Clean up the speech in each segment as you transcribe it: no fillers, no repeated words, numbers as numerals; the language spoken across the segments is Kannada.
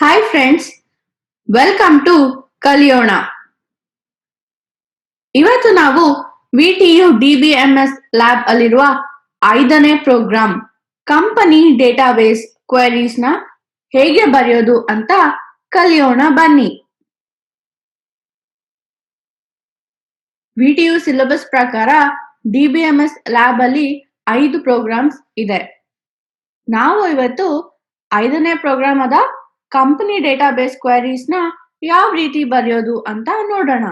ಹಾಯ್ ಫ್ರೆಂಡ್ಸ್, ವೆಲ್ಕಮ್ ಟು ಕಲಿಯೋಣ. ಇವತ್ತು ನಾವು ವಿಟಿಯು ಡಿಬಿಎಂಎಸ್ ಲ್ಯಾಬ್ ಅಲ್ಲಿರುವ 5ನೇ ಪ್ರೋಗ್ರಾಮ್ ಕಂಪನಿ ಡೇಟಾಬೇಸ್ ಕ್ವೆರೀಸ್ ನ ಹೇಗೆ ಬರೆಯೋದು ಅಂತ ಕಲಿಯೋಣ ಬನ್ನಿ. ವಿಟಿಯು ಸಿಲೆಬಸ್ ಪ್ರಕಾರ ಡಿಬಿಎಂಎಸ್ ಲ್ಯಾಬ್ ಅಲ್ಲಿ 5 ಪ್ರೋಗ್ರಾಮ್ಸ್ ಇದೆ. ನಾವು ಇವತ್ತು 5ನೇ ಪ್ರೋಗ್ರಾಮ್ ಆದ ಕಂಪನಿ ಡೇಟಾಬೇಸ್ ಕ್ವೆರೀಸ್ ನ ಯಾವ ರೀತಿ ಬರೆಯೋದು ಅಂತ ನೋಡೋಣ.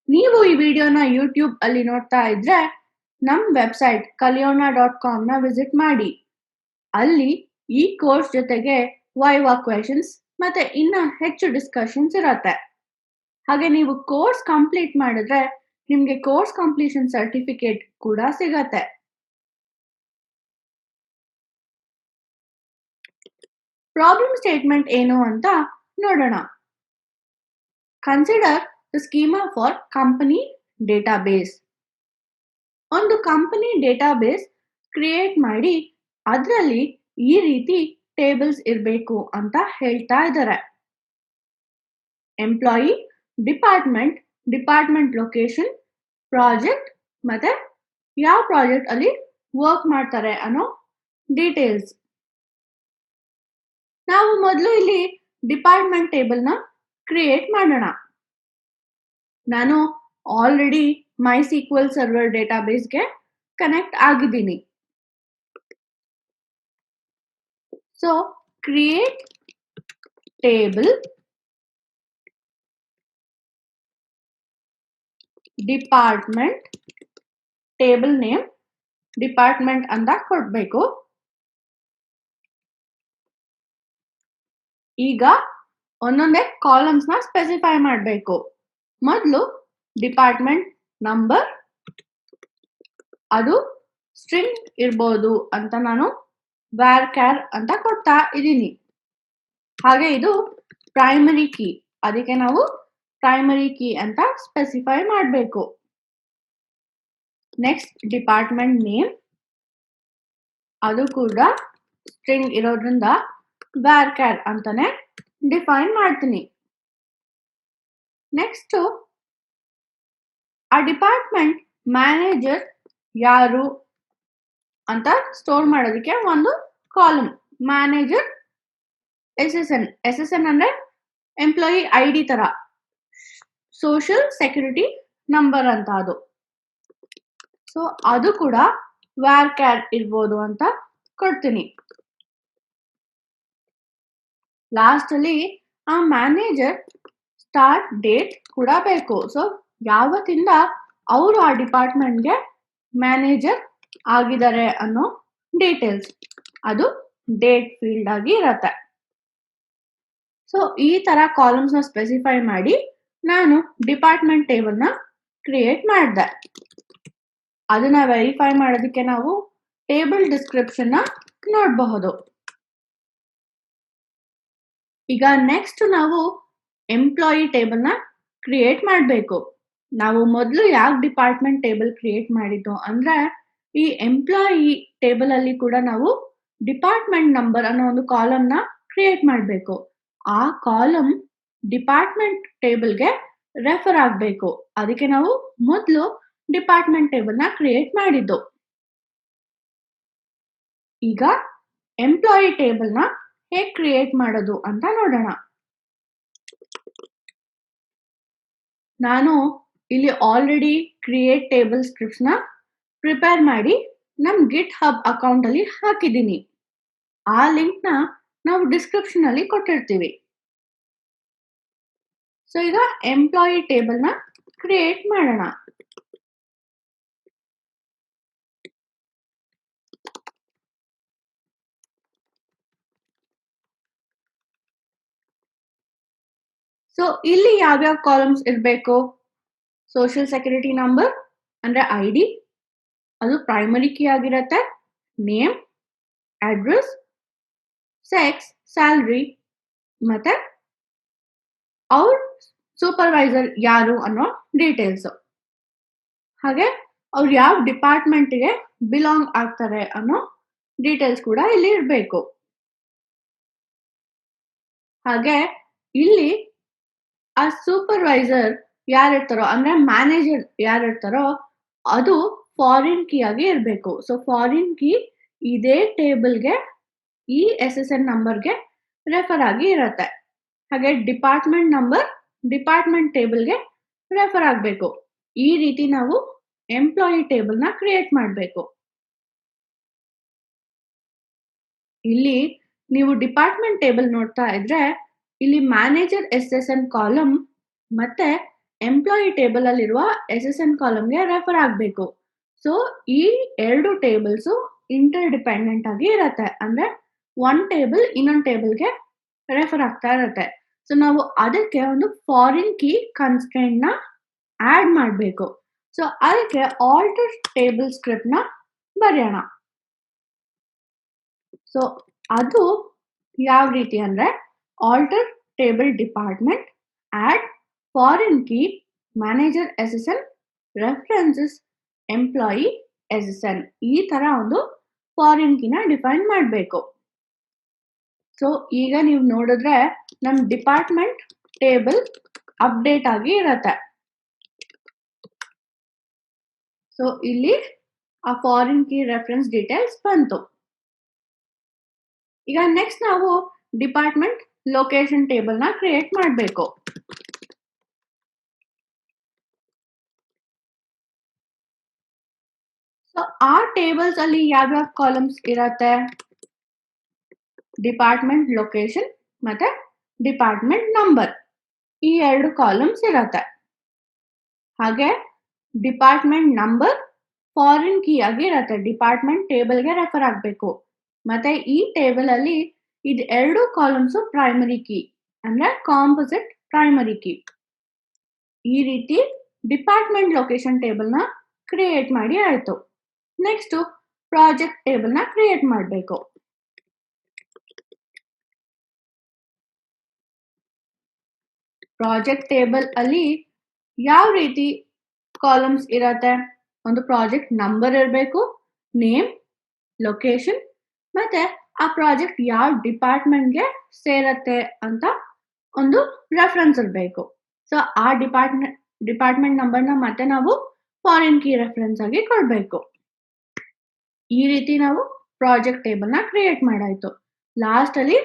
ನೀವು ಈ ವಿಡಿಯೋನ ಯೂಟ್ಯೂಬ್ ಅಲ್ಲಿ ನೋಡ್ತಾ ಇದ್ರೆ ನಮ್ ವೆಬ್ಸೈಟ್ kaliona.com ನ ವಿಸಿಟ್ ಮಾಡಿ. ಅಲ್ಲಿ ಈ ಕೋರ್ಸ್ ಜೊತೆಗೆ ವೈವಾ ಕ್ವೆಶನ್ಸ್ ಮತ್ತೆ ಇನ್ನ ಹೆಚ್ಚು ಡಿಸ್ಕಷನ್ಸ್ ಇರತ್ತೆ. ಹಾಗೆ ನೀವು ಕೋರ್ಸ್ ಕಂಪ್ಲೀಟ್ ಮಾಡಿದ್ರೆ ನಿಮ್ಗೆ ಕೋರ್ಸ್ ಕಂಪ್ಲೀಷನ್ ಸರ್ಟಿಫಿಕೇಟ್ ಕೂಡ ಸಿಗತ್ತೆ. ಪ್ರಾಬ್ಲಮ್ ಸ್ಟೇಟ್ಮೆಂಟ್ ಏನು ಅಂತ ನೋಡೋಣ. Consider the schema for company database. ಒಂದು ಕಂಪನಿ ಡೇಟಾಬೇಸ್ ಕ್ರಿಯೇಟ್ ಮಾಡಿ ಅದರಲ್ಲಿ ಈ ರೀತಿ ಟೇಬಲ್ಸ್ ಇರಬೇಕು ಅಂತ ಹೇಳ್ತಾ ಇದ್ದಾರೆ. ಎಂಪ್ಲಾಯಿ, ಡಿಪಾರ್ಟ್ಮೆಂಟ್ ಲೊಕೇಶನ್, ಪ್ರಾಜೆಕ್ಟ್ ಮತ್ತೆ ಯಾವ ಪ್ರಾಜೆಕ್ಟ್ ಅಲ್ಲಿ ವರ್ಕ್ ಮಾಡ್ತಾರೆ ಅನ್ನೋ ಡೀಟೇಲ್ಸ್. ನಾವು ಮೊದಲು ಇಲ್ಲಿ ಡಿಪಾರ್ಟ್ಮೆಂಟ್ ಟೇಬಲ್ ನ ಕ್ರಿಯೇಟ್ ಮಾಡೋಣ. ನಾನು ಆಲ್ರೆಡಿ MySQL ಸರ್ವರ್ ಡೇಟಾಬೇಸ್ಗೆ ಕನೆಕ್ಟ್ ಆಗಿದ್ದೀನಿ. So create table department, table name department ಅಂತ ಕೊಡ್ಬೇಕು. ಈಗ ಒಂದೊಂದೇ ಕಾಲಮ್ಸ್ ನ ಸ್ಪೆಸಿಫೈ ಮಾಡಬೇಕು. ಮೊದಲು ಡಿಪಾರ್ಟ್ಮೆಂಟ್ ನಂಬರ್, ಅದು ಸ್ಟ್ರಿಂಗ್ ಇರ್ಬೋದು ಅಂತ ನಾನು varchar ಅಂತ ಕೊಡ್ತಾ ಇದ್ದೀನಿ. ಹಾಗೆ ಇದು ಪ್ರೈಮರಿ ಕೀ, ಅದಕ್ಕೆ ನಾವು ಪ್ರೈಮರಿ ಕೀ ಅಂತ ಸ್ಪೆಸಿಫೈ ಮಾಡಬೇಕು. ನೆಕ್ಸ್ಟ್ ಡಿಪಾರ್ಟ್ಮೆಂಟ್ ನೇಮ್, ಅದು ಕೂಡ ಸ್ಟ್ರಿಂಗ್ ಇರೋದ್ರಿಂದ varchar ಅಂತಾನೆ ಡಿಫೈನ್ ಮಾಡ್ತೀನಿ. ನೆಕ್ಸ್ಟ್ ಆ ಡಿಪಾರ್ಟ್ಮೆಂಟ್ ಮ್ಯಾನೇಜರ್ ಯಾರು ಅಂತ ಸ್ಟೋರ್ ಮಾಡೋದಕ್ಕೆ ಒಂದು ಕಾಲಮ್ ಮ್ಯಾನೇಜರ್ SSN ಅಂದ್ರೆ ಎಂಪ್ಲಾಯಿ ID ತರ, ಸೋಷಿಯಲ್ ಸೆಕ್ಯೂರಿಟಿ ನಂಬರ್ ಅಂತ ಅದು. ಸೊ ಅದು ಕೂಡ varchar ಇರ್ಬೋದು ಅಂತ ಕೊಡ್ತೀನಿ. ಲಾಸ್ಟ್ ಅಲ್ಲಿ ಆ ಮ್ಯಾನೇಜರ್ ಸ್ಟಾರ್ಟ್ ಡೇಟ್ ಕೂಡ ಬೇಕು. ಸೊ ಯಾವತ್ತಿಂದ ಅವರು ಆ ಡಿಪಾರ್ಟ್ಮೆಂಟ್ಗೆ ಮ್ಯಾನೇಜರ್ ಆಗಿದ್ದಾರೆ ಅನ್ನೋ ಡೀಟೇಲ್ಸ್, ಅದು ಡೇಟ್ ಫೀಲ್ಡ್ ಆಗಿ ಇರತ್ತೆ. ಸೊ ಈ ತರ ಕಾಲಮ್ಸ್ ನ ಸ್ಪೆಸಿಫೈ ಮಾಡಿ ನಾನು ಡಿಪಾರ್ಟ್ಮೆಂಟ್ ಟೇಬಲ್ ನ ಕ್ರಿಯೇಟ್ ಮಾಡಿದೆ. ಅದನ್ನ ವೆರಿಫೈ ಮಾಡೋದಕ್ಕೆ ನಾವು ಟೇಬಲ್ ಡಿಸ್ಕ್ರಿಪ್ಷನ್ ನ ನೋಡಬಹುದು. ಈಗ ನೆಕ್ಸ್ಟ್ ನಾವು ಎಂಪ್ಲಾಯಿ ಟೇಬಲ್ ನ ಕ್ರಿಯೇಟ್ ಮಾಡಬೇಕು. ನಾವು ಮೊದಲು ಯಾಕೆ ಡಿಪಾರ್ಟ್ಮೆಂಟ್ ಟೇಬಲ್ ಕ್ರಿಯೇಟ್ ಮಾಡಿದ್ದು ಅಂದ್ರೆ ಈ ಎಂಪ್ಲಾಯಿ ಟೇಬಲ್ ಅಲ್ಲಿ ಕೂಡ ನಾವು ಡಿಪಾರ್ಟ್ಮೆಂಟ್ ನಂಬರ್ ಅನ್ನೋ ಒಂದು ಕಾಲಮ್ ನ ಕ್ರಿಯೇಟ್ ಮಾಡಬೇಕು. ಆ ಕಾಲಮ್ ಡಿಪಾರ್ಟ್ಮೆಂಟ್ ಟೇಬಲ್ಗೆ ರೆಫರ್ ಆಗಬೇಕು. ಅದಕ್ಕೆ ನಾವು ಮೊದಲು ಡಿಪಾರ್ಟ್ಮೆಂಟ್ ಟೇಬಲ್ ನ ಕ್ರಿಯೇಟ್ ಮಾಡಿದ್ದು. ಈಗ ಎಂಪ್ಲಾಯಿ ಟೇಬಲ್ ನ ಹೇಗೆ ಕ್ರಿಯೇಟ್ ಮಾಡೋದು ಅಂತ ನೋಡೋಣ. ನಾನು ಇಲ್ಲಿ ಆಲ್ರೆಡಿ ಕ್ರಿಯೇಟ್ ಟೇಬಲ್ ಸ್ಕ್ರಿಪ್ಟ್ಸ್ ನ ಪ್ರಿಪೇರ್ ಮಾಡಿ ನಮ್ ಗಿಟ್ ಹಬ್ ಅಕೌಂಟ್ ಅಲ್ಲಿ ಹಾಕಿದ್ದೀನಿ. ಆ ಲಿಂಕ್ ನ ನಾವು ಡಿಸ್ಕ್ರಿಪ್ಷನ್ ಅಲ್ಲಿ ಕೊಟ್ಟಿರ್ತೀವಿ. ಸೊ ಈಗ ಎಂಪ್ಲಾಯಿ ಟೇಬಲ್ ನ ಕ್ರಿಯೇಟ್ ಮಾಡೋಣ. ಸೊ ಇಲ್ಲಿ ಯಾವ್ಯಾವ ಕಾಲಮ್ಸ್ ಇರಬೇಕು? ಸೋಷಿಯಲ್ ಸೆಕ್ಯೂರಿಟಿ ನಂಬರ್ ಅಂದ್ರೆ ID, ಅದು ಪ್ರೈಮರಿ ಕೀ ಆಗಿರತ್ತೆ. ನೇಮ್, ಅಡ್ರೆಸ್, ಸೆಕ್ಸ್, ಸ್ಯಾಲರಿ ಮತ್ತೆ ಅವ್ರ ಸೂಪರ್ವೈಸರ್ ಯಾರು ಅನ್ನೋ ಡೀಟೇಲ್ಸ್. ಹಾಗೆ ಅವ್ರು ಯಾವ ಡಿಪಾರ್ಟ್ಮೆಂಟ್ಗೆ ಬಿಲಾಂಗ್ ಆಗ್ತಾರೆ ಅನ್ನೋ ಡೀಟೇಲ್ಸ್ ಕೂಡ ಇಲ್ಲಿ ಇರಬೇಕು. ಹಾಗೆ ಇಲ್ಲಿ ಆ ಸೂಪರ್ವೈಸರ್ ಯಾರಿರ್ತಾರೋ ಅಂದ್ರೆ ಮ್ಯಾನೇಜರ್ ಯಾರಿರ್ತಾರೋ ಅದು ಫಾರಿನ್ ಕೀ ಆಗಿ ಇರಬೇಕು. ಸೊ ಫಾರಿನ್ ಕೀ ಇದೇ ಟೇಬಲ್ಗೆ ಈ SSN ನಂಬರ್ಗೆ ರೆಫರ್ ಆಗಿ ಇರತ್ತೆ. ಹಾಗೆ ಡಿಪಾರ್ಟ್ಮೆಂಟ್ ನಂಬರ್ ಡಿಪಾರ್ಟ್ಮೆಂಟ್ ಟೇಬಲ್ಗೆ ರೆಫರ್ ಆಗಬೇಕು. ಈ ರೀತಿ ನಾವು ಎಂಪ್ಲಾಯಿ ಟೇಬಲ್ನ ಕ್ರಿಯೇಟ್ ಮಾಡಬೇಕು. ಇಲ್ಲಿ ನೀವು ಡಿಪಾರ್ಟ್ಮೆಂಟ್ ಟೇಬಲ್ ನೋಡ್ತಾ ಇದ್ರೆ ಇಲ್ಲಿ ಮ್ಯಾನೇಜರ್ SSN ಕಾಲಮ್ ಮತ್ತೆ ಎಂಪ್ಲಾಯಿ ಟೇಬಲ್ ಅಲ್ಲಿರುವ SSN ಕಾಲಮ್ಗೆ ರೆಫರ್ ಆಗಬೇಕು. ಸೊ ಈ ಎರಡು ಟೇಬಲ್ಸ್ ಇಂಟರ್ ಡಿಪೆಂಡೆಂಟ್ ಆಗಿ ಇರತ್ತೆ. ಅಂದ್ರೆ ಒನ್ ಟೇಬಲ್ ಇನ್ನೊಂದು ಟೇಬಲ್ಗೆ ರೆಫರ್ ಆಗ್ತಾ ಇರತ್ತೆ. ಸೊ ನಾವು ಅದಕ್ಕೆ ಒಂದು ಫಾರಿನ್ ಕೀ ಕನ್ಸ್ಟ್ರೈಂಟ್ ನ ಆಡ್ ಮಾಡಬೇಕು. ಸೊ ಅದಕ್ಕೆ ಆಲ್ಟರ್ ಟೇಬಲ್ ಸ್ಕ್ರಿಪ್ಟ್ ನ ಬರೆಯೋಣ. ಸೊ ಅದು ಯಾವ ರೀತಿ ಅಂದ್ರೆ alter table department add foreign key manager SSN references employee SSN ಈ ತರ ಒಂದು ಫಾರಿನ್ ಕೀನ ಡಿಫೈನ್ ಮಾಡಬೇಕು. ಸೊ ಈಗ ನೀವು ನೋಡಿದ್ರೆ ನಮ್ ಡಿಪಾರ್ಟ್ಮೆಂಟ್ ಟೇಬಲ್ ಅಪ್ಡೇಟ್ ಆಗಿ ಇರತ್ತೆ. ಸೊ ಇಲ್ಲಿ ಆ ಫಾರಿನ್ ಕೀ ರೆಫರೆನ್ಸ್ ಡೀಟೇಲ್ಸ್ ಬಂತು. ಈಗ ನೆಕ್ಸ್ಟ್ ನಾವು ಡಿಪಾರ್ಟ್ಮೆಂಟ್ ಲೊಕೇಶನ್ ಟೇಬಲ್ ನ ಕ್ರಿಯೇಟ್ ಮಾಡಬೇಕು. ಸೊ ಆ ಟೇಬಲ್ಸ್ ಅಲ್ಲಿ ಯಾವ್ಯಾವ ಕಾಲಮ್ಸ್ ಇರತ್ತೆ? ಡಿಪಾರ್ಟ್ಮೆಂಟ್ ಲೊಕೇಶನ್ ಮತ್ತೆ ಡಿಪಾರ್ಟ್ಮೆಂಟ್ ನಂಬರ್ ಈ ಎರಡು ಕಾಲಮ್ಸ್ ಇರತ್ತೆ. ಹಾಗೆ ಡಿಪಾರ್ಟ್ಮೆಂಟ್ ನಂಬರ್ ಫಾರಿನ್ ಕೀ ಆಗಿ ಇರತ್ತೆ. ಡಿಪಾರ್ಟ್ಮೆಂಟ್ ಟೇಬಲ್ಗೆ ರೆಫರ್ ಆಗಬೇಕು. ಮತ್ತೆ ಈ ಟೇಬಲ್ ಅಲ್ಲಿ ಇದು ಎರಡು ಕಾಲಮ್ಸ್ ಪ್ರೈಮರಿ ಕೀ ಅಂದ್ರೆ ಕಾಂಪೋಸಿಟ್ ಪ್ರೈಮರಿ ಕೀ. ಈ ರೀತಿ ಡಿಪಾರ್ಟ್ಮೆಂಟ್ ಲೊಕೇಶನ್ ಟೇಬಲ್ ನ ಕ್ರಿಯೇಟ್ ಮಾಡಿ ಆಯ್ತು. ನೆಕ್ಸ್ಟ್ ಪ್ರಾಜೆಕ್ಟ್ ಟೇಬಲ್ ನ ಕ್ರಿಯೇಟ್ ಮಾಡಬೇಕು. ಪ್ರಾಜೆಕ್ಟ್ ಟೇಬಲ್ ಅಲ್ಲಿ ಯಾವ ರೀತಿ ಕಾಲಮ್ಸ್ ಇರತ್ತೆ? ಒಂದು ಪ್ರಾಜೆಕ್ಟ್ ನಂಬರ್ ಇರಬೇಕು, ನೇಮ್, ಲೊಕೇಶನ್ ಮತ್ತೆ ಆ ಪ್ರಾಜೆಕ್ಟ್ ಯಾವ ಡಿಪಾರ್ಟ್ಮೆಂಟ್ಗೆ ಸೇರತ್ತೆ ಅಂತ ಒಂದು ರೆಫರೆನ್ಸ್ ಇರಬೇಕು. ಸೊ ಆ ಡಿಪಾರ್ಟ್ಮೆಂಟ್ ನಂಬರ್ನ ಮತ್ತೆ ನಾವು ಫಾರಿನ್ ಕೀ ರೆಫರೆನ್ಸ್ ಆಗಿ ಕೊಡಬೇಕು. ಈ ರೀತಿ ನಾವು ಪ್ರಾಜೆಕ್ಟ್ ಟೇಬಲ್ ನ ಕ್ರಿಯೇಟ್ ಮಾಡಾಯ್ತು. ಲಾಸ್ಟ್ ಅಲ್ಲಿ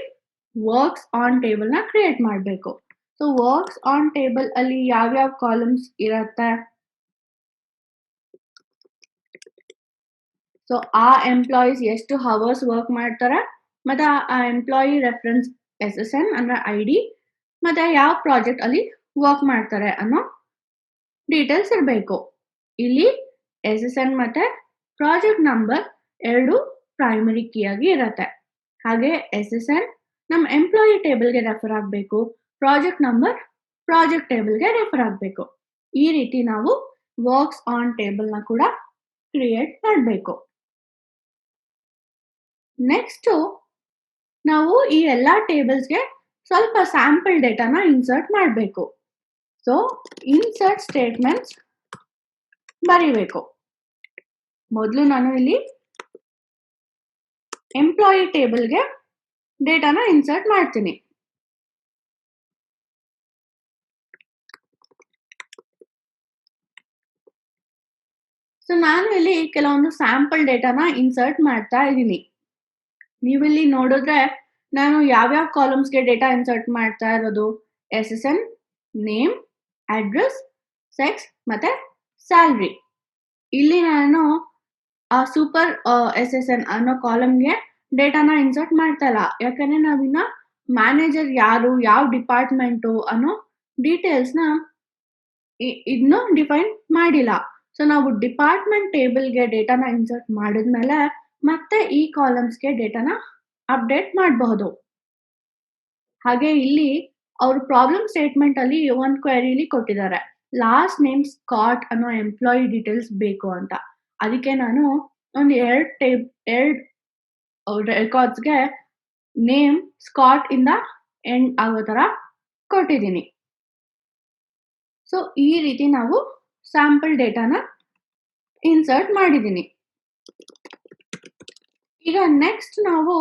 ವರ್ಕ್ಸ್ ಆನ್ ಟೇಬಲ್ ನ ಕ್ರಿಯೇಟ್ ಮಾಡಬೇಕು. ಸೊ ವರ್ಕ್ಸ್ ಆನ್ ಟೇಬಲ್ ಅಲ್ಲಿ ಯಾವ್ಯಾವ ಕಾಲಮ್ಸ್ ಇರತ್ತೆ? ಸೊ ಆ ಎಂಪ್ಲಾಯೀಸ್ ಎಷ್ಟು ಹವರ್ಸ್ ವರ್ಕ್ ಮಾಡ್ತಾರೆ ಮತ್ತೆ ಆ ಎಂಪ್ಲಾಯಿ ರೆಫರೆನ್ಸ್ SSN ಅಂದ್ರೆ ID ಮತ್ತೆ ಯಾವ ಪ್ರಾಜೆಕ್ಟ್ ಅಲ್ಲಿ ವರ್ಕ್ ಮಾಡ್ತಾರೆ ಅನ್ನೋ ಡೀಟೇಲ್ಸ್ ಇರಬೇಕು. ಇಲ್ಲಿ SSN ಮತ್ತೆ ಪ್ರಾಜೆಕ್ಟ್ ನಂಬರ್ ಎರಡು ಪ್ರೈಮರಿ ಕೀ ಆಗಿ ಇರತ್ತೆ. ಹಾಗೆ SSN ನಮ್ಮ ಎಂಪ್ಲಾಯಿ ಟೇಬಲ್ಗೆ ರೆಫರ್ ಆಗಬೇಕು, ಪ್ರಾಜೆಕ್ಟ್ ನಂಬರ್ ಪ್ರಾಜೆಕ್ಟ್ ಟೇಬಲ್ಗೆ ರೆಫರ್ ಆಗಬೇಕು. ಈ ರೀತಿ ನಾವು ವರ್ಕ್ಸ್ ಆನ್ ಟೇಬಲ್ ನ ಕೂಡ ಕ್ರಿಯೇಟ್ ಮಾಡಬೇಕು. ನೆಕ್ಸ್ಟ್ ನಾವು ಈ ಎಲ್ಲಾ ಟೇಬಲ್ಸ್ಗೆ ಸ್ವಲ್ಪ ಸ್ಯಾಂಪಲ್ ಡೇಟಾನ ಇನ್ಸರ್ಟ್ ಮಾಡಬೇಕು. ಸೊ ಇನ್ಸರ್ಟ್ ಸ್ಟೇಟ್ಮೆಂಟ್ಸ್ ಬರೀಬೇಕು. ಮೊದಲು ನಾನು ಇಲ್ಲಿ ಎಂಪ್ಲಾಯಿ ಟೇಬಲ್ಗೆ ಡೇಟಾನ ಇನ್ಸರ್ಟ್ ಮಾಡ್ತೀನಿ. ಸೊ ನಾನು ಇಲ್ಲಿ ಕೆಲವೊಂದು ಸ್ಯಾಂಪಲ್ ಡೇಟಾನ ಇನ್ಸರ್ಟ್ ಮಾಡ್ತಾ ಇದ್ದೀನಿ. ನೀವಿಲ್ಲಿ ನೋಡಿದ್ರೆ ನಾನು ಯಾವ್ಯಾವ ಕಾಲಮ್ಸ್ಗೆ ಡೇಟಾ ಇನ್ಸರ್ಟ್ ಮಾಡ್ತಾ ಇರೋದು? SSN, ನೇಮ್, ಅಡ್ರೆಸ್, ಸೆಕ್ಸ್ ಮತ್ತೆ ಸ್ಯಾಲ್ರಿ. ಇಲ್ಲಿ ನಾನು ಆ ಸೂಪರ್ SSN ಅನ್ನೋ ಕಾಲಮ್ಗೆ ಡೇಟಾನ ಇನ್ಸರ್ಟ್ ಮಾಡ್ತಾ ಇಲ್ಲ. ಯಾಕಂದ್ರೆ ನಾವಿನ್ನ ಮ್ಯಾನೇಜರ್ ಯಾರು, ಯಾವ ಡಿಪಾರ್ಟ್ಮೆಂಟು ಅನ್ನೋ ಡೀಟೇಲ್ಸ್ನ ಇದನ್ನು ಡಿಫೈನ್ ಮಾಡಿಲ್ಲ. ಸೊ ನಾವು ಡಿಪಾರ್ಟ್ಮೆಂಟ್ ಟೇಬಲ್ಗೆ ಡೇಟಾನ ಇನ್ಸರ್ಟ್ ಮಾಡಿದ್ಮೇಲೆ ಮತ್ತೆ ಈ ಕಾಲಮ್ಸ್ಗೆ ಡೇಟಾನ ಅಪ್ಡೇಟ್ ಮಾಡಬಹುದು. ಹಾಗೆ ಇಲ್ಲಿ ಅವರು ಪ್ರಾಬ್ಲಮ್ ಸ್ಟೇಟ್ಮೆಂಟ್ ಅಲ್ಲಿ ಒಂದು ಕ್ವೆರಿಲಿ ಕೊಟ್ಟಿದ್ದಾರೆ, ಲಾಸ್ಟ್ ನೇಮ್ ಸ್ಕಾಟ್ ಅನ್ನೋ ಎಂಪ್ಲಾಯಿ ಡೀಟೇಲ್ಸ್ ಬೇಕು ಅಂತ. ಅದಕ್ಕೆ ನಾನು ಒಂದು ಎರಡು ರೆಕಾರ್ಡ್ಸ್ಗೆ ನೇಮ್ ಸ್ಕಾಟ್ ಇಂದ ಎಂಡ್ ಆಗೋ ತರ ಕೊಟ್ಟಿದ್ದೀನಿ. ಸೊ ಈ ರೀತಿ ನಾವು ಸ್ಯಾಂಪಲ್ ಡೇಟಾನ ಇನ್ಸರ್ಟ್ ಮಾಡಿದ್ದೀನಿ. ಈಗ ನೆಕ್ಸ್ಟ್ ನಾವು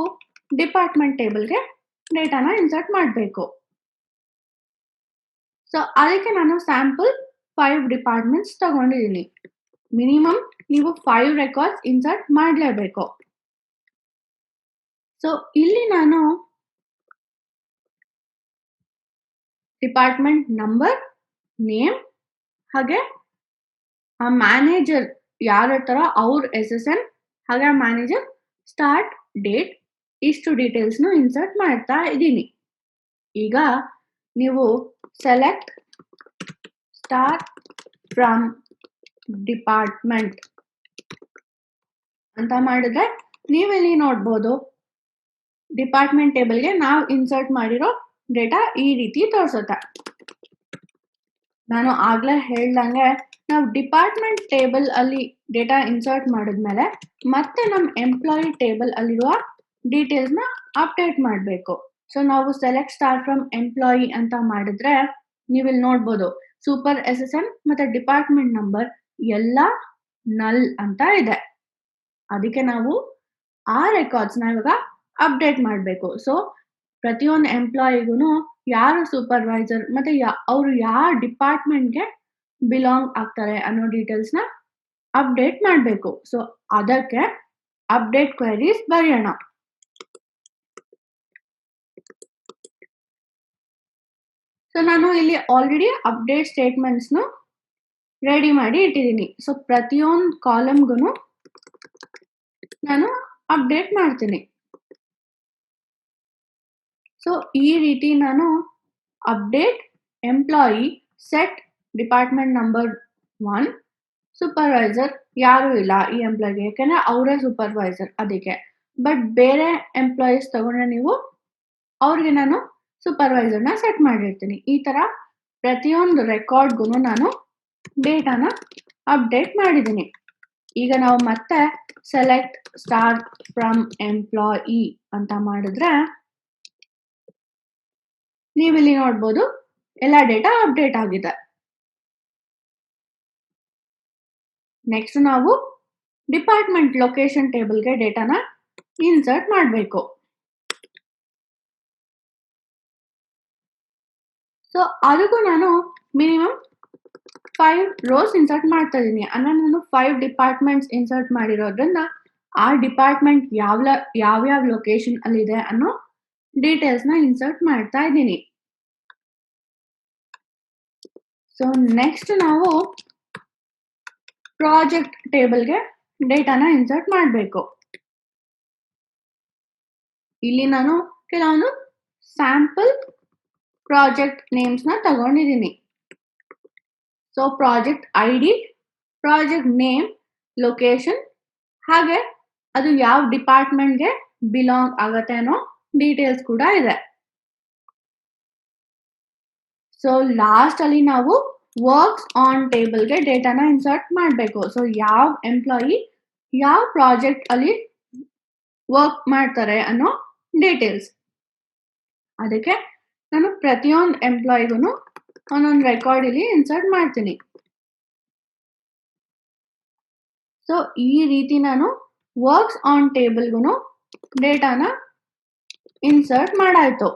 ಡಿಪಾರ್ಟ್ಮೆಂಟ್ ಟೇಬಲ್ಗೆ ಡೇಟಾನ ಇನ್ಸರ್ಟ್ ಮಾಡಬೇಕು. ಸೊ ಅದಕ್ಕೆ ನಾನು ಸ್ಯಾಂಪಲ್ 5 ಡಿಪಾರ್ಟ್ಮೆಂಟ್ಸ್ ತಗೊಂಡಿದ್ದೀನಿ. ಮಿನಿಮಮ್ ನೀವು 5 ರೆಕಾರ್ಡ್ಸ್ ಇನ್ಸರ್ಟ್ ಮಾಡಲೇಬೇಕು. ಸೊ ಇಲ್ಲಿ ನಾನು ಡಿಪಾರ್ಟ್ಮೆಂಟ್ ನಂಬರ್, ನೇಮ್, ಹಾಗೆ ಆ ಮ್ಯಾನೇಜರ್ ಯಾರಿರ್ತಾರ ಅವ್ರ SSN, ಹಾಗೆ ಮ್ಯಾನೇಜರ್ ಸ್ಟಾರ್ಟ್ ಡೇಟ್, ಇಷ್ಟು ಡೀಟೇಲ್ಸ್ನು ಇನ್ಸರ್ಟ್ ಮಾಡ್ತಾ ಇದ್ದೀನಿ. ಈಗ ನೀವು ಸೆಲೆಕ್ಟ್ ಸ್ಟಾರ್ಟ್ ಫ್ರಮ್ ಡಿಪಾರ್ಟ್ಮೆಂಟ್ ಅಂತ ಮಾಡಿದ್ರೆ ನೀವಿಲ್ಲಿ ನೋಡ್ಬೋದು ಡಿಪಾರ್ಟ್ಮೆಂಟ್ ಟೇಬಲ್ಗೆ ನಾವು ಇನ್ಸರ್ಟ್ ಮಾಡಿರೋ ಡೇಟಾ ಈ ರೀತಿ ತೋರಿಸುತ್ತೆ. ನಾನು ಆಗ್ಲೇ ಹೇಳ್ದಂಗೆ ನಾವು ಡಿಪಾರ್ಟ್ಮೆಂಟ್ ಟೇಬಲ್ ಅಲ್ಲಿ ಡೇಟಾ ಇನ್ಸರ್ಟ್ ಮಾಡಿದ್ಮೇಲೆ ಮತ್ತೆ ನಮ್ಮ ಎಂಪ್ಲಾಯಿ ಟೇಬಲ್ ಅಲ್ಲಿರುವ ಡೀಟೇಲ್ಸ್ ನ ಅಪ್ಡೇಟ್ ಮಾಡಬೇಕು. ಸೊ ನಾವು ಸೆಲೆಕ್ಟ್ ಸ್ಟಾರ್ಟ್ ಫ್ರಮ್ ಎಂಪ್ಲಾಯಿ ಅಂತ ಮಾಡಿದ್ರೆ ನೀವಿಲ್ಲಿ ನೋಡ್ಬೋದು ಸೂಪರ್ SSN ಮತ್ತೆ ಡಿಪಾರ್ಟ್ಮೆಂಟ್ ನಂಬರ್ ಎಲ್ಲ ನಲ್ ಅಂತ ಇದೆ. ಅದಕ್ಕೆ ನಾವು ಆ ರೆಕಾರ್ಡ್ಸ್ ನ ಇವಾಗ ಅಪ್ಡೇಟ್ ಮಾಡಬೇಕು. ಸೊ ಪ್ರತಿಯೊಂದು ಎಂಪ್ಲಾಯಿಗೂ ಯಾರು ಸೂಪರ್ವೈಸರ್ ಮತ್ತೆ ಅವರು ಯಾವ ಡಿಪಾರ್ಟ್ಮೆಂಟ್ಗೆ ಬಿಲಾಂಗ್ ಆಗ್ತಾರೆ ಅನ್ನೋ ಡೀಟೇಲ್ಸ್ ನ ಅಪ್ಡೇಟ್ ಮಾಡಬೇಕು. ಸೊ ಅದಕ್ಕೆ ಅಪ್ಡೇಟ್ ಕ್ವೆರೀಸ್ ಬರೆಯೋಣ. ಸೊ ನಾನು ಇಲ್ಲಿ ಆಲ್ರೆಡಿ ಅಪ್ಡೇಟ್ ಸ್ಟೇಟ್ಮೆಂಟ್ಸ್ ರೆಡಿ ಮಾಡಿ ಇಟ್ಟಿದ್ದೀನಿ. ಸೊ ಪ್ರತಿಯೊಂದು ಕಾಲಮ್ಗೂ ನಾನು ಅಪ್ಡೇಟ್ ಮಾಡ್ತೀನಿ. ಸೊ ಈ ರೀತಿ ನಾನು update employee set department number 1 supervisor ಯಾರು ಇಲ್ಲ ಈ ಎಂಪ್ಲಾಯಿಗೆ, ಯಾಕಂದ್ರೆ ಅವರೇ ಸೂಪರ್ವೈಸರ್ ಅದಕ್ಕೆ. ಬಟ್ ಬೇರೆ ಎಂಪ್ಲಾಯೀಸ್ ತಗೊಂಡ್ರೆ ನೀವು ಅವ್ರಿಗೆ ನಾನು ಸೂಪರ್ವೈಸರ್ನ ಸೆಟ್ ಮಾಡಿರ್ತೀನಿ. ಈ ತರ ಪ್ರತಿಯೊಂದು ರೆಕಾರ್ಡ್ಗೂ ನಾನು ಡೇಟಾನ ಅಪ್ಡೇಟ್ ಮಾಡಿದ್ದೀನಿ. ಈಗ ನಾವು ಮತ್ತೆ ಸೆಲೆಕ್ಟ್ ಸ್ಟಾರ್ಟ್ ಫ್ರಮ್ ಎಂಪ್ಲಾಯಿ ಅಂತ ಮಾಡಿದ್ರೆ ನೀವಿಲ್ಲಿ ನೋಡ್ಬೋದು ಎಲ್ಲ ಡೇಟಾ ಅಪ್ಡೇಟ್ ಆಗಿದೆ. ನೆಕ್ಸ್ಟ್ ನಾವು ಡಿಪಾರ್ಟ್ಮೆಂಟ್ ಲೊಕೇಶನ್ ಟೇಬಲ್ಗೆ ಡೇಟಾನ ಇನ್ಸರ್ಟ್ ಮಾಡಬೇಕು. ಸೊ ಅದಕ್ಕೂ ನಾನು ಮಿನಿಮಮ್ 5 ರೋಸ್ ಇನ್ಸರ್ಟ್ ಮಾಡ್ತಾ ಇದ್ದೀನಿ. ಅಂದ್ರೆ ನಾನು 5 ಡಿಪಾರ್ಟ್ಮೆಂಟ್ಸ್ ಇನ್ಸರ್ಟ್ ಮಾಡಿರೋದ್ರಿಂದ ಆ ಡಿಪಾರ್ಟ್ಮೆಂಟ್ ಯಾವ್ಯಾವ ಲೊಕೇಶನ್ ಅಲ್ಲಿದೆ ಅನ್ನೋ ಡೀಟೇಲ್ಸ್ ನ ಇನ್ಸರ್ಟ್ ಮಾಡ್ತಾ ಇದ್ದೀನಿ. ಸೊ ನೆಕ್ಸ್ಟ್ ನಾವು ಪ್ರಾಜೆಕ್ಟ್ ಟೇಬಲ್ಗೆ ಡೇಟಾನ ಇನ್ಸರ್ಟ್ ಮಾಡಬೇಕು. ಇಲ್ಲಿ ನಾನು ಕೆಲವೊಂದು ಸ್ಯಾಂಪಲ್ ಪ್ರಾಜೆಕ್ಟ್ ನೇಮ್ಸ್ ನ ತಗೊಂಡಿದ್ದೀನಿ. So project ID, project name, location, ಹಾಗೆ ಅದು ಯಾವ ಡಿಪಾರ್ಟ್ಮೆಂಟ್ಗೆ ಬಿಲಾಂಗ್ ಆಗತ್ತೆ ಅನ್ನೋ ಡೀಟೇಲ್ಸ್ ಕೂಡ ಇದೆ. ಸೊ ಲಾಸ್ಟ್ ಅಲ್ಲಿ ನಾವು ವರ್ಕ್ಸ್ ಆನ್ ಟೇಬಲ್ಗೆ ಡೇಟಾನ ಇನ್ಸರ್ಟ್ ಮಾಡಬೇಕು. ಸೊ ಯಾವ ಎಂಪ್ಲಾಯಿ ಯಾವ ಪ್ರಾಜೆಕ್ಟ್ ಅಲ್ಲಿ ವರ್ಕ್ ಮಾಡ್ತಾರೆ ಅನ್ನೋ ಡೀಟೇಲ್ಸ್. ಅದಕ್ಕೆ ನಾನು ಪ್ರತಿಯೊಂದು ಎಂಪ್ಲಾಯಿಗೂ ಒಂದೊಂದು ರೆಕಾರ್ಡ್ ಇಲ್ಲಿ ಇನ್ಸರ್ಟ್ ಮಾಡ್ತೀನಿ. ಸೊ ಈ ರೀತಿ ನಾನು ವರ್ಕ್ಸ್ ಆನ್ ಟೇಬಲ್ಗೂ ಡೇಟಾನ ಇನ್ಸರ್ಟ್ ಮಾಡಾಯ್ತು.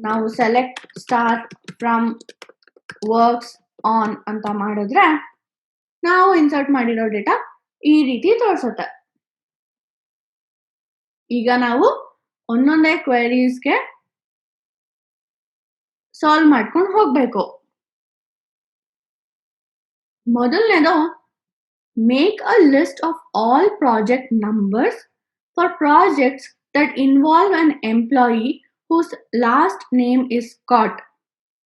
ನಾವು select start from works on ಅಂತ ಮಾಡಿದ್ರೆ ನಾವು ಇನ್ಸರ್ಟ್ ಮಾಡಿರೋ ಡೇಟಾ ಈ ರೀತಿ ತೋರಿಸುತ್ತೆ. ಈಗ ನಾವು ಒಂದೊಂದೇ ಕ್ವೆರೀಸ್ಗೆ ಸಾಲ್ವ್ ಮಾಡ್ಕೊಂಡು ಹೋಗ್ಬೇಕು. ಮೊದಲನೇದು make a list of all project numbers for projects that involve an employee whose last name is Scott,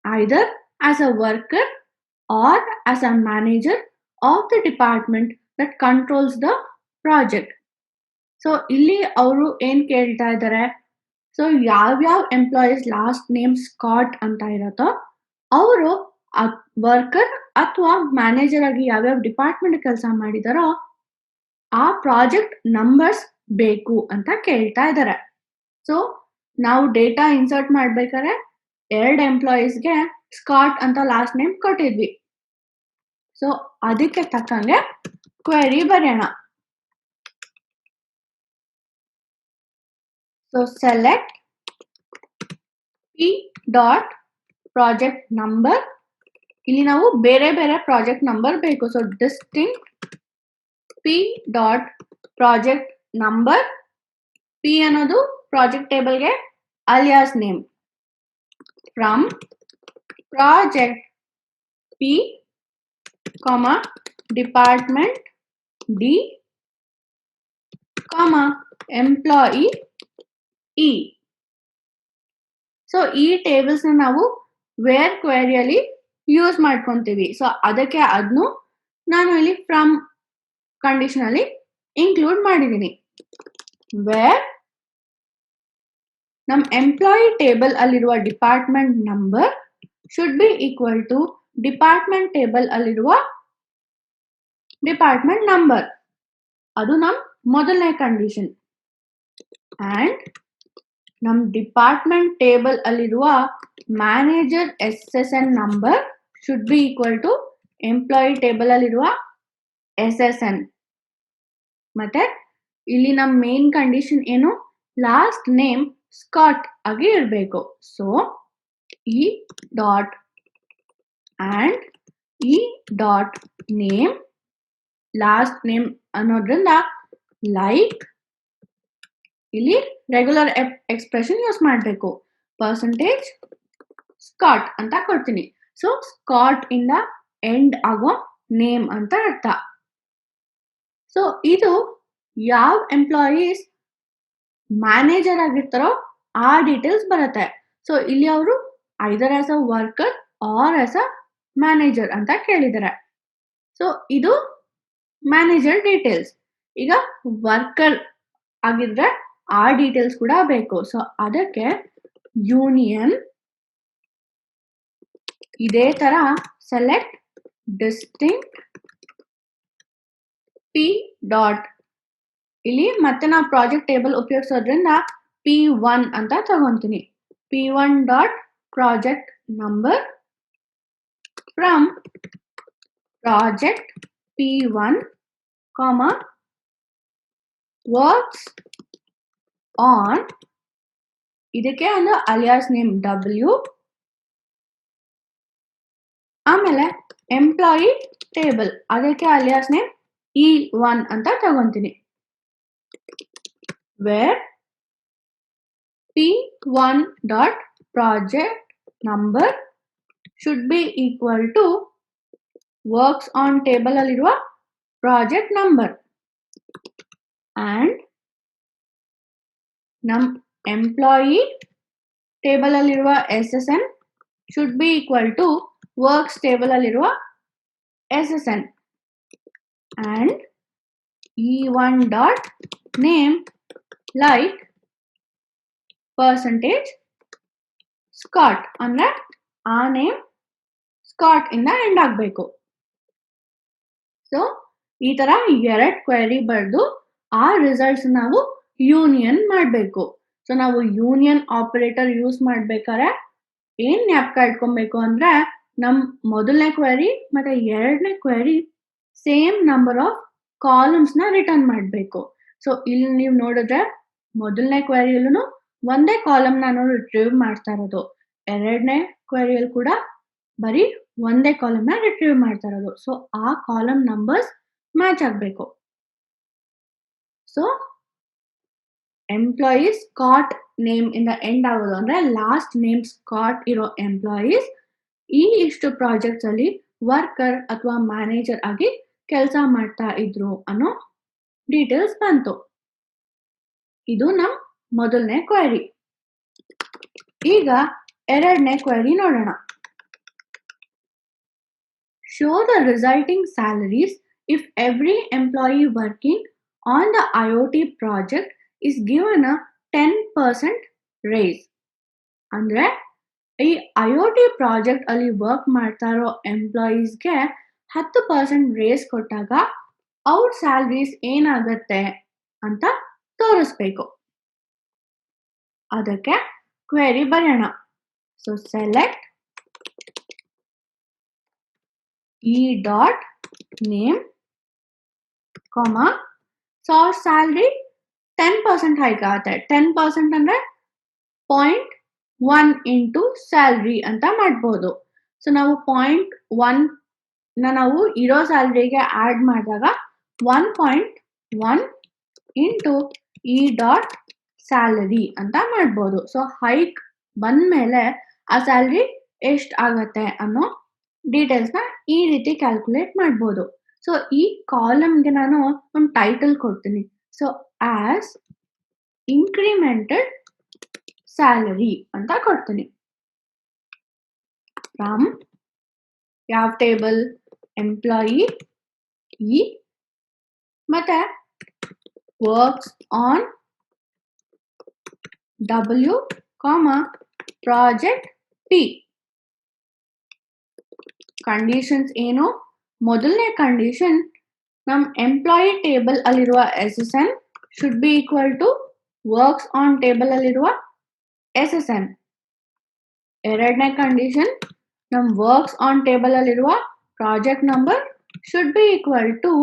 either as a worker or as a manager of the department that controls the project. So ಇಲ್ಲಿ ಅವರು ಏನ್ ಕೇಳ್ತಾ ಇದ್ದಾರೆ, ಸೊ ಯಾವ್ಯಾವ ಎಂಪ್ಲಾಯೀಸ್ ಲಾಸ್ಟ್ ನೇಮ್ ಸ್ಕಾಟ್ ಅಂತ ಇರತ್ತೋ ಅವರು ವರ್ಕರ್ ಅಥವಾ ಮ್ಯಾನೇಜರ್ ಆಗಿ ಯಾವ್ಯಾವ ಡಿಪಾರ್ಟ್ಮೆಂಟ್ ಕೆಲಸ ಮಾಡಿದಾರೋ ಆ ಪ್ರಾಜೆಕ್ಟ್ ನಂಬರ್ಸ್ ಬೇಕು ಅಂತ ಕೇಳ್ತಾ ಇದ್ದಾರೆ. ಸೊ ನಾವು ಡೇಟಾ ಇನ್ಸರ್ಟ್ ಮಾಡ್ಬೇಕಾದ್ರೆ 2 ಎಂಪ್ಲಾಯೀಸ್ಗೆ ಸ್ಕಾಟ್ ಅಂತ ಲಾಸ್ಟ್ ನೇಮ್ ಕೊಟ್ಟಿದ್ವಿ. ಸೊ ಅದಕ್ಕೆ ತಕ್ಕಂಗೆ ಕ್ವೆರಿ ಬರೆಯೋಣ. So select p project number. ಇಲ್ಲಿ ನಾವು ಬೇರೆ ಬೇರೆ ಪ್ರಾಜೆಕ್ಟ್ ನಂಬರ್ ಬೇಕು. So distinct P dot project number. P ಅನ್ನೋದು ಪ್ರಾಜೆಕ್ಟ್ ಟೇಬಲ್ಗೆ alias name. From project P comma department D comma employee E. So ಈ ಟೇಬಲ್ಸ್ ನಾವು ವೇರ್ ಕ್ವೆರಿಯಲ್ಲಿ ಯೂಸ್ ಮಾಡ್ಕೊಂತೀವಿ. ಸೊ ಅದಕ್ಕೆ ಅದನ್ನು ನಾನು ಇಲ್ಲಿ ಫ್ರಮ್ ಕಂಡೀಷನ್ ಅಲ್ಲಿ ಇನ್ಕ್ಲೂಡ್ ಮಾಡಿದ್ದೀನಿ. ವೇರ್ ನಮ್ಮ ಎಂಪ್ಲಾಯಿ ಟೇಬಲ್ ಅಲ್ಲಿರುವ department number should be equal to department table ಅಲ್ಲಿರುವ ಡಿಪಾರ್ಟ್ಮೆಂಟ್ ನಂಬರ್. ಅದು ನಮ್ಮ ಮೊದಲನೇ ಕಂಡೀಷನ್. ಅಂಡ್ ನಮ್ಮ ಡಿಪಾರ್ಟ್ಮೆಂಟ್ ಟೇಬಲ್ ಅಲ್ಲಿರುವ manager SSN number should be equal to employee table ಅಲ್ಲಿರುವ SSN. ಮತ್ತೆ ಇಲ್ಲಿ ನಮ್ಮ ಮೇನ್ ಕಂಡೀಷನ್ ಏನು, ಲಾಸ್ಟ್ ನೇಮ್ ಸ್ಕಾಟ್ ಆಗಿ ಇರಬೇಕು. So e dot and e dot name last name ಅನ್ನೋದ್ರಿಂದ ಲೈಕ್ ಇಲ್ಲಿ ರೆಗ್ಯುಲರ್ ಎಕ್ಸ್ಪ್ರೆಷನ್ ಯೂಸ್ ಮಾಡಬೇಕು. ಪರ್ಸೆಂಟೇಜ್ ಸ್ಕಾಟ್ ಅಂತ ಕೊಡ್ತೀನಿ. ಸೊ ಸ್ಕಾಟ್ ಇಂದ ಎಂಡ್ ಆಗೋ ನೇಮ್ ಅಂತ ಅರ್ಥ. ಸೊ ಇದು ಯಾವ ಎಂಪ್ಲಾಯೀಸ್ ಮ್ಯಾನೇಜರ್ ಆಗಿರ್ತಾರೋ ಆ ಡೀಟೇಲ್ಸ್ ಬರುತ್ತೆ. ಸೊ ಇಲ್ಲಿ ಅವರು either as a worker or as a manager ಅಂತ ಕೇಳಿದ್ದಾರೆ. ಸೊ ಇದು ಮ್ಯಾನೇಜರ್ ಡೀಟೇಲ್ಸ್. ಈಗ ವರ್ಕರ್ ಆಗಿದ್ರೆ ಆ ಡೀಟೇಲ್ಸ್ ಕೂಡ ಬೇಕು. ಸೊ ಅದಕ್ಕೆ ಯೂನಿಯನ್ ಇದೇ ತರ ಸೆಲೆಕ್ಟ್ ಡಿಸ್ಟಿಂಕ್ಟ್ ಪಿ ಡಾಟ್, ಇಲ್ಲಿ ಮತ್ತೆ ನಾವು ಪ್ರಾಜೆಕ್ಟ್ ಟೇಬಲ್ ಉಪಯೋಗಿಸೋದ್ರಿಂದ P1 ಅಂತ ತಗೊಂತೀನಿ. P1 dot project number from project P1 comma works on, ಇದಕ್ಕೆ ಒಂದು ಅಲಿಯಾಸ್ ನೇಮ್ W, ಆಮೇಲೆ ಎಂಪ್ಲಾಯಿ ಟೇಬಲ್ ಅದಕ್ಕೆ ಅಲಿಯಾಸ್ ನೇಮ್ E1 ಅಂತ ತಗೊಂತೀನಿ. Where P1 dot project number should be equal to works on table ಅಲ್ಲಿರುವ ಪ್ರಾಜೆಕ್ಟ್ ನಂಬರ್ ಅಂಡ್ ನಮ್ ಎಂಪ್ಲಾಯಿ ಟೇಬಲ್ ಅಲ್ಲಿರುವ SSN should be equal to works table ಅಲ್ಲಿರುವ SSN and E1 dot name like percentage Scott, ಅಂದ್ರೆ ಆ ನೇಮ್ ಸ್ಕಾಟ್ ಇಂದ ಎಂಡ್ ಆಗಬೇಕು. ಸೊ ಈ ತರ ಎರಡು ಕ್ವೆರಿ ಬರೆದು ಆ ರಿಸಲ್ಟ್ಸ್ ನಾವು ಯೂನಿಯನ್ ಮಾಡಬೇಕು. ಸೊ ನಾವು ಯೂನಿಯನ್ ಆಪರೇಟರ್ ಯೂಸ್ ಮಾಡ್ಬೇಕಾದ್ರೆ ಏನ್ ಜ್ಞಾಪಕ ಇಟ್ಕೊಬೇಕು ಅಂದ್ರೆ ನಮ್ ಮೊದಲನೇ ಕ್ವೆರಿ ಮತ್ತೆ ಎರಡನೇ query same number of columns ನ ರಿಟರ್ನ್ ಮಾಡಬೇಕು. ಸೊ ಇಲ್ಲಿ ನೀವು ನೋಡಿದ್ರೆ ಮೊದಲನೇ ಕ್ವೆರಿಯಲ್ಲೂ ಒಂದೇ ಕಾಲಮ್ ನಾನು ರಿಟ್ರೀವ್ ಮಾಡ್ತಾ ಇರೋದು, ಎರಡನೇ ಕ್ವೆರಿಯಲ್ಲಿ ಕೂಡ ಬರೀ ಒಂದೇ ಕಾಲಮ್ ನ ರಿಟ್ರೀವ್ ಮಾಡ್ತಾ ಇರೋದು. ಸೊ ಆ ಕಾಲಮ್ ನಂಬರ್ಸ್ ಮ್ಯಾಚ್ ಆಗಬೇಕು. ಸೊ ಎಂಪ್ಲಾಯೀಸ್ ಸ್ಕಾಟ್ ನೇಮ್ ಇಂದ ಎಂಡ್ ಆಗೋದು ಅಂದ್ರೆ ಲಾಸ್ಟ್ ನೇಮ್ ಸ್ಕಾಟ್ ಇರೋ ಎಂಪ್ಲಾಯೀಸ್ ಈ ಇಷ್ಟು ಪ್ರಾಜೆಕ್ಟ್ಸ್ ಅಲ್ಲಿ ವರ್ಕರ್ ಅಥವಾ ಮ್ಯಾನೇಜರ್ ಆಗಿ ಕೆಲಸ ಮಾಡ್ತಾ ಇದ್ರು ಅನ್ನೋ ಡೀಟೇಲ್ಸ್ ಬಂತು. ಇದು ನಮ್ ಮೊದಲನೇ ಕ್ವೆರಿ. ಈಗ ಎರಡನೇ ಕ್ವೆರಿ ನೋಡೋಣ. Show the resulting salaries if every employee working on the IoT project is given a 10% raise. ಅಂದ್ರೆ ಈ IoT ಪ್ರಾಜೆಕ್ಟ್ ಅಲ್ಲಿ ವರ್ಕ್ ಮಾಡ್ತಾ ಇರೋ ಎಂಪ್ಲಾಯೀಸ್ಗೆ 10% ರೇಸ್ ಕೊಟ್ಟಾಗ ಅವ್ರ ಸ್ಯಾಲರೀಸ್ ಏನಾಗತ್ತೆ ಅಂತ ತೋರಿಸ್ಬೇಕು. ಅದಕ್ಕೆ ಕ್ವೆರಿ ಬರೆಯೋಣ. So select E dot name comma so ಅವ್ರ ಸ್ಯಾಲರಿ 10% ಹೈಕ್ ಆಗುತ್ತೆ. 10% ಅಂದ್ರೆ 1 ಇಂಟು ಸ್ಯಾಲ್ರಿ ಅಂತ ಮಾಡ್ಬೋದು. ಸೊ ನಾವು 0.1 ನಾವು ಇರೋ ಸ್ಯಾಲ್ರಿಗೆ ಆಡ್ ಮಾಡಿದಾಗ 1.1 ಇಂಟು ಇ ಡಾಟ್ ಸ್ಯಾಲರಿ ಅಂತ ಮಾಡ್ಬೋದು. ಸೊ ಹೈಕ್ ಬಂದ್ಮೇಲೆ ಆ ಸ್ಯಾಲ್ರಿ ಎಷ್ಟು ಆಗತ್ತೆ ಅನ್ನೋ ಡೀಟೇಲ್ಸ್ನ ಈ ರೀತಿ ಕ್ಯಾಲ್ಕುಲೇಟ್ ಮಾಡ್ಬೋದು. ಸೊ ಈ ಕಾಲಮ್ಗೆ ನಾನು ಒಂದು ಟೈಟಲ್ ಕೊಡ್ತೀನಿ. ಸೊ ಆಸ್ ಇನ್ಕ್ರಿಮೆಂಟೆಡ್ ಸ್ಯಾಲರಿ ಅಂತ ಕೊಡ್ತೀನಿ. ಫ್ರಮ್ ಯಾವ ಟೇಬಲ್? ಎಂಪ್ಲಾಯಿ ಇ ಮತ್ತೆ ವರ್ಕ್ಸ್ ಆನ್ ಡಬ್ಲ್ಯೂ ಪ್ರಾಜೆಕ್ಟ್ ಪಿ. ಕಂಡೀಷನ್ಸ್ ಏನು? ಮೊದಲನೇ ಕಂಡೀಷನ್, ನಮ್ ಎಂಪ್ಲಾಯಿ ಟೇಬಲ್ ಅಲ್ಲಿರುವ SSN should be equal to works on table ಅಲ್ಲಿರುವ SSN. ಎರಡನೇ ಕಂಡೀಷನ್, ನಮ್ ವರ್ಕ್ಸ್ ಆನ್ ಟೇಬಲ್ ಅಲ್ಲಿರುವ project number should be equal to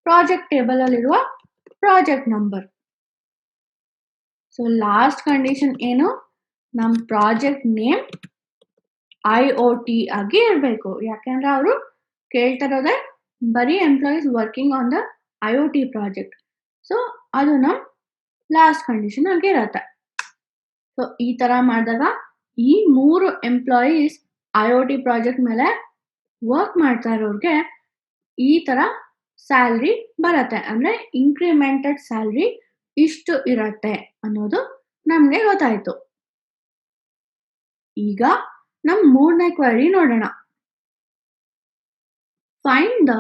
project table ಅಲ್ಲಿರುವ project number. So last condition ಏನು? ನಮ್ ಪ್ರಾಜೆಕ್ಟ್ ನೇಮ್ IoT ಆಗಿ ಇರಬೇಕು. ಯಾಕೆಂದ್ರೆ ಅವರು ಕೇಳ್ತಾ ಇರೋದೇ ಬರೀ employees working on the IoT project. So ಅದು ನಮ್ ಲಾಸ್ಟ್ ಕಂಡೀಷನ್ ಆಗಿ ಇರತ್ತೆ. ಸೊ ಈ ತರ ಮಾಡಿದಾಗ ಈ 3 ಎಂಪ್ಲಾಯೀಸ್ IoT ಪ್ರಾಜೆಕ್ಟ್ ಮೇಲೆ ವರ್ಕ್ ಮಾಡ್ತಾ ಇರೋರ್ಗೆ ಈ ತರ ಸ್ಯಾಲ್ರಿ ಬರತ್ತೆ. ಅಂದ್ರೆ ಇನ್ಕ್ರಿಮೆಂಟೆಡ್ ಸ್ಯಾಲ್ರಿ ಇಷ್ಟು ಇರತ್ತೆ ಅನ್ನೋದು ನಮ್ಗೆ ಗೊತ್ತಾಯ್ತು. ಈಗ ನಮ್ ಮೂರನೇ ಕ್ವೆರಿ ನೋಡೋಣ. Find the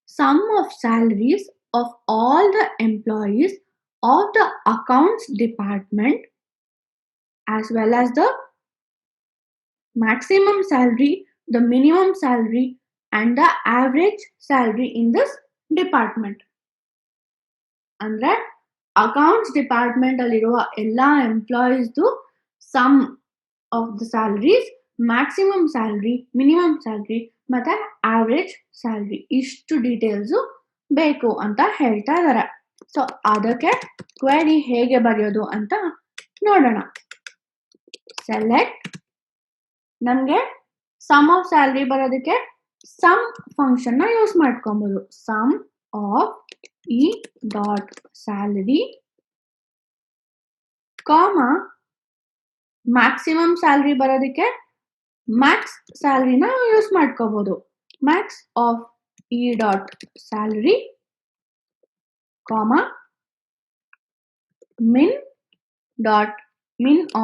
sum of salaries of all the employees of the accounts department as well as the maximum salary, the minimum salary and the average salary in this department. ಅಂದ್ರೆ ಅಕೌಂಟ್ಸ್ ಡಿಪಾರ್ಟ್ಮೆಂಟ್ ಅಲ್ಲಿರುವ ಎಲ್ಲಾ ಎಂಪ್ಲಾಯೀಸ್ದು sum of the salaries, maximum salary, minimum salary ಮತ್ತೆ ಆವರೇಜ್ ಸ್ಯಾಲ್ರಿ ಇಷ್ಟು ಡೀಟೇಲ್ಸು ಬೇಕು ಅಂತ ಹೇಳ್ತಾ ಇದ್ದಾರೆ. ಸೊ ಅದಕ್ಕೆ ಕ್ವೆರಿ ಹೇಗೆ ಬರೆಯೋದು ಅಂತ ನೋಡೋಣ. ಸೆಲೆಕ್ಟ್, ನಮ್ಗೆ ಸಮ್ ಆಫ್ ಸ್ಯಾಲ್ರಿ ಬರೋದಕ್ಕೆ ಸಮ್ ಫಂಕ್ಷನ್ ನ ಯೂಸ್ ಮಾಡ್ಕೊಬಹುದು. Sum of E dot salary comma maximum salary ಬರೋದಕ್ಕೆ ಮ್ಯಾಕ್ಸ್ ಸ್ಯಾಲ್ರಿನ ಯೂಸ್ ಮಾಡ್ಕೋಬಹುದು. Max of E dot salary comma min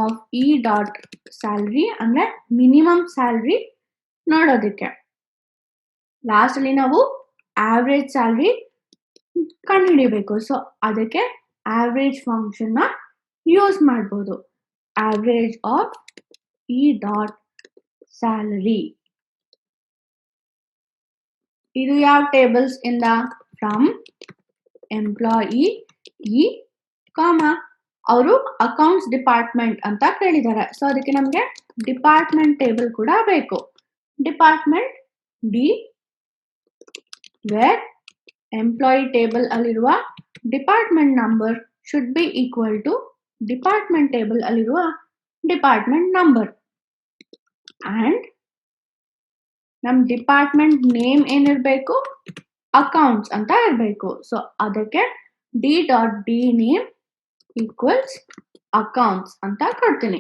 of E dot salary ಅಂದ್ರೆ ಮಿನಿಮಮ್ ಸ್ಯಾಲ್ರಿ ನೋಡೋದಕ್ಕೆ. ಲಾಸ್ಟ್ ಅಲ್ಲಿ ನಾವು ಆವರೇಜ್ ಸ್ಯಾಲ್ರಿ ಕಂಡುಹಿಡಿಯಬೇಕು. ಸೊ ಅದಕ್ಕೆ ಆವರೇಜ್ ಫಂಕ್ಷನ್ ನ ಯೂಸ್ ಮಾಡಬಹುದು. Average of E dot salary. ಇದು ಯಾವ ಟೇಬಲ್ಸ್ ಇಂದ? ಫ್ರಮ್ ಎಂಪ್ಲಾಯಿ ಇ ಕಾಮ ಅವರು ಅಕೌಂಟ್ಸ್ ಡಿಪಾರ್ಟ್ಮೆಂಟ್ ಅಂತ ಕೇಳಿದ್ದಾರೆ. ಸೊ ಅದಕ್ಕೆ ನಮ್ಗೆ ಡಿಪಾರ್ಟ್ಮೆಂಟ್ ಟೇಬಲ್ ಕೂಡ ಬೇಕು. Department d where employee table ಅಲ್ಲಿರುವ department number should be equal to department table ಅಲ್ಲಿರುವ ಡಿಪಾರ್ಟ್ಮೆಂಟ್ ನಂಬರ್. ಅಂಡ್ ನಮ್ ಡಿಪಾರ್ಟ್ಮೆಂಟ್ ನೇಮ್ ಏನಿರ್ಬೇಕು? ಅಕೌಂಟ್ಸ್ ಅಂತ ಇರಬೇಕು. ಸೊ ಅದಕ್ಕೆ d dot d name equals accounts ಅಂತ ಕೊಡ್ತೀನಿ.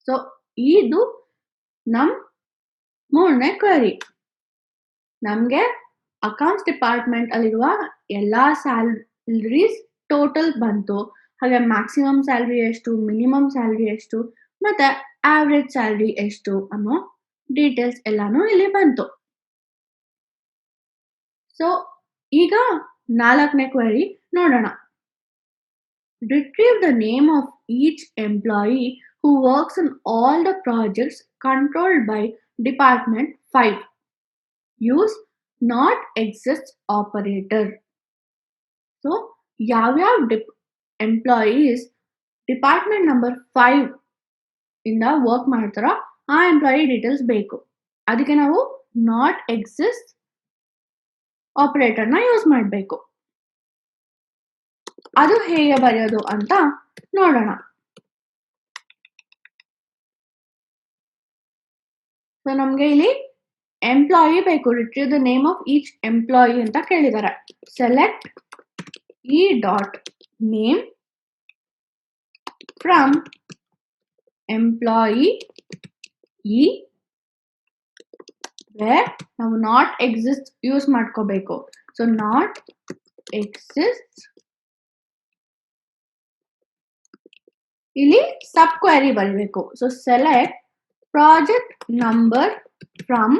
ಸೊ ಇದು ನಮ್ ಮೂರನೇ ಕ್ವೆರಿ. ನಮ್ಗೆ ಅಕೌಂಟ್ಸ್ ಡಿಪಾರ್ಟ್ಮೆಂಟ್ ಅಲ್ಲಿರುವ ಎಲ್ಲಾ ಸ್ಯಾಲರೀಸ್ ಟೋಟಲ್ ಬಂತು. ಹಾಗೆ ಮ್ಯಾಕ್ಸಿಮಮ್ ಸ್ಯಾಲ್ರಿ ಎಷ್ಟು, ಮಿನಿಮಮ್ ಸ್ಯಾಲ್ರಿ ಎಷ್ಟು ಮತ್ತೆ ಆವರೇಜ್ ಸ್ಯಾಲ್ರಿ ಎಷ್ಟು ಅನ್ನೋ ಡೀಟೇಲ್ಸ್ ಎಲ್ಲಾನು ಇಲ್ಲಿ ಬಂತು. ಸೊ ಈಗ ನಾಲ್ಕನೇ ಕ್ವೆರಿ ನೋಡೋಣ. Retrieve the name of each employee who works on all the projects controlled by Department 5. Use not exists operator. So, ಯಾವ್ಯಾವ ಎಂಪ್ಲಾಯೀಸ್ ಡಿಪಾರ್ಟ್ಮೆಂಟ್ ನಂಬರ್ 5 ಇಂದ ವರ್ಕ್ ಮಾಡ್ತಾರೋ ಆ ಎಂಪ್ಲಾಯಿ ಡೀಟೇಲ್ಸ್ ಬೇಕು. ಅದಕ್ಕೆ ನಾವು ನಾಟ್ ಎಕ್ಸಿಸ್ಟ್ ಆಪರೇಟರ್ನ ಯೂಸ್ ಮಾಡಬೇಕು. ಅದು ಹೇಗೆ ಬರೆಯೋದು ಅಂತ ನೋಡೋಣ. ಸೊ ನಮ್ಗೆ ಇಲ್ಲಿ ಎಂಪ್ಲಾಯಿ ಬೇಕು. Retrieve the name of each employee ಅಂತ ಕೇಳಿದ್ದಾರೆ. Select E dot name from employee E, where ನಾವು ನಾಟ್ ಎಕ್ಸಿಸ್ಟ್ ಯೂಸ್ ಮಾಡ್ಕೋಬೇಕು. ಸೊ ನಾಟ್ ಎಕ್ಸಿಸ್ಟ್, ಇಲ್ಲಿ ಸಬ್ ಕ್ವೆರಿ ಬರಬೇಕು. So select project number from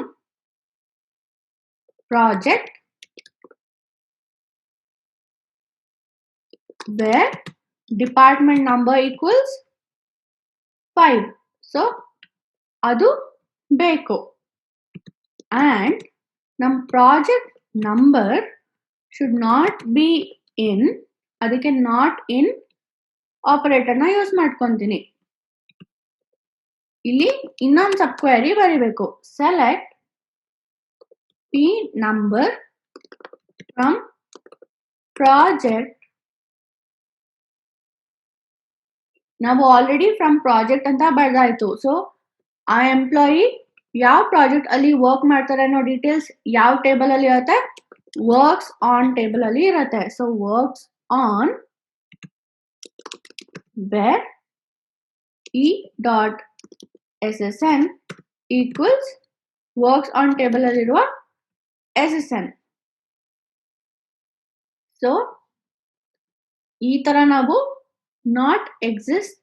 project where department number equals 5. So ಅದು ಬೇಕು. And ನಮ್ಮ project number should not be in, ಅದಕ್ಕೆ ನಾಟ್ ಇನ್ ಆಪರೇಟರ್ನ ಯೂಸ್ ಮಾಡ್ಕೊಂತೀನಿ. ಇಲ್ಲಿ ಇನ್ನೊಂದು ಸಬ್ ಕ್ವೆರಿ ಬರೀಬೇಕು. Select P number from project, ನಾವು ಆಲ್ರೆಡಿ ಫ್ರಮ್ ಪ್ರಾಜೆಕ್ಟ್ ಅಂತ ಬರ್ದಾಯ್ತು. ಸೊ ಆ ಎಂಪ್ಲಾಯಿ ಯಾವ ಪ್ರಾಜೆಕ್ಟ್ ಅಲ್ಲಿ ವರ್ಕ್ ಮಾಡ್ತಾರೆ ಅನ್ನೋ ಡೀಟೇಲ್ಸ್ ಯಾವ ಟೇಬಲ್ ಅಲ್ಲಿ ಇರುತ್ತೆ? ವರ್ಕ್ಸ್ ಆನ್ ಟೇಬಲ್ ಅಲ್ಲಿ ಇರುತ್ತೆ. So works on where E dot SSN equals works on table ಅಲ್ಲಿರುವ SSN. ಸೊ ಈ ತರ ನಾವು ನಾಟ್ ಎಕ್ಸಿಸ್ಟ್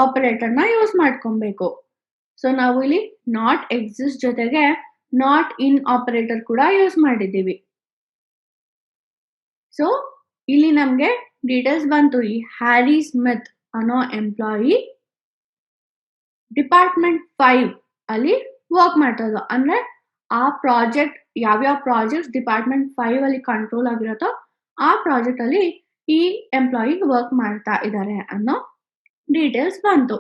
ಆಪರೇಟರ್ನ ಯೂಸ್ ಮಾಡ್ಕೊಬೇಕು. ಸೊ ನಾವು ಇಲ್ಲಿ ನಾಟ್ ಎಕ್ಸಿಸ್ಟ್ ಜೊತೆಗೆ ನಾಟ್ ಇನ್ ಆಪರೇಟರ್ ಕೂಡ ಯೂಸ್ ಮಾಡಿದ್ದೀವಿ. ಸೊ ಇಲ್ಲಿ ನಮ್ಗೆ ಡೀಟೇಲ್ಸ್ ಬಂತು. ಈ ಹ್ಯಾರಿ ಸ್ಮಿತ್ ಅನ್ನೋ ಎಂಪ್ಲಾಯಿ ಡಿಪಾರ್ಟ್ಮೆಂಟ್ 5 ಅಲ್ಲಿ ವರ್ಕ್ ಮಾಡ್ತದ. ಅಂದ್ರೆ ಆ ಪ್ರಾಜೆಕ್ಟ್ ಯಾವ್ಯಾವ ಪ್ರಾಜೆಕ್ಟ್ ಡಿಪಾರ್ಟ್ಮೆಂಟ್ 5 ಅಲ್ಲಿ ಕಂಟ್ರೋಲ್ ಆಗಿರುತ್ತೋ ಆ ಪ್ರಾಜೆಕ್ಟ್ ಅಲ್ಲಿ ಈ ಎಂಪ್ಲಾಯಿ ವರ್ಕ್ ಮಾಡ್ತಾ ಇದ್ದಾರೆ ಅನ್ನೋ ಡೀಟೇಲ್ಸ್ ಬಂತು.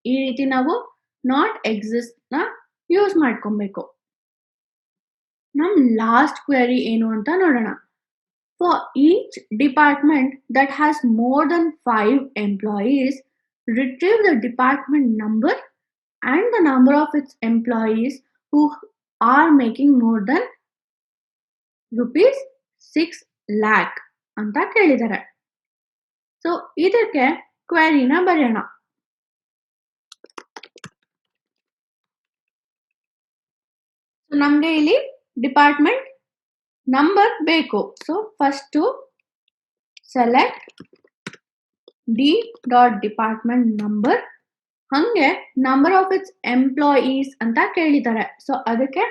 ಈ ರೀತಿ ನಾವು ನಾಟ್ ಎಕ್ಸಿಸ್ಟ್ ನ ಯೂಸ್ ಮಾಡ್ಕೊಬೇಕು. ನಮ್ ಲಾಸ್ಟ್ ಕ್ವೆರಿ ಏನು ಅಂತ ನೋಡೋಣ. For each department that has more than 5 employees, retrieve the department number and the number of its employees who are making more than rupees 6 lakh ಅಂತ ಕೇಳಿದ್ದಾರೆ. ಸೊ ಇದಕ್ಕೆ ಕ್ವೆರಿನ ಬರೆಯೋಣ. ಸೊ ನಮ್ಗೆ ಇಲ್ಲಿ ಡಿಪಾರ್ಟ್ಮೆಂಟ್ ನಂಬರ್ ಬೇಕು. So first select D dot department number, ಹಂಗೆ ನಂಬರ್ ಆಫ್ ಇಟ್ಸ್ ಎಂಪ್ಲಾಯೀಸ್ ಅಂತ ಕೇಳಿದ್ದಾರೆ. ಸೊ ಅದಕ್ಕೆ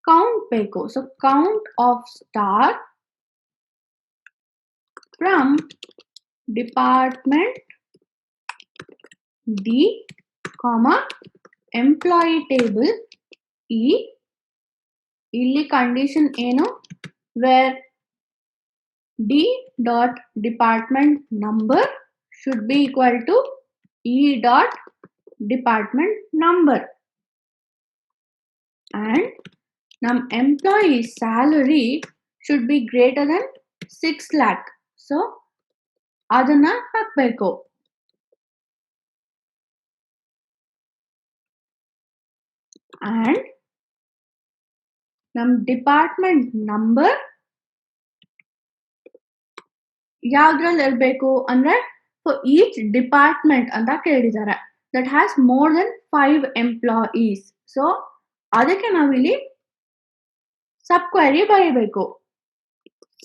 ಕೌಂಟ್ ಬೇಕು. So count of star from department D comma employee table E. ಇಲ್ಲಿ ಕಂಡೀಷನ್ ಏನು? Where D dot department number should be equal to E dot department number, and num employee salary should be greater than 6 lakh. So adana hakbeku. And num department number ಯಾವ್ದ್ರಲ್ಲಿ ಇರಬೇಕು ಅಂದ್ರೆ for each department ಅಂತ ಕೇಳಿದ್ದಾರೆ that has more than 5 employees. So ಅದಕ್ಕೆ ನಾವಿಲ್ಲಿ ಸಬ್ ಕ್ವೆರಿ ಬರೀಬೇಕು.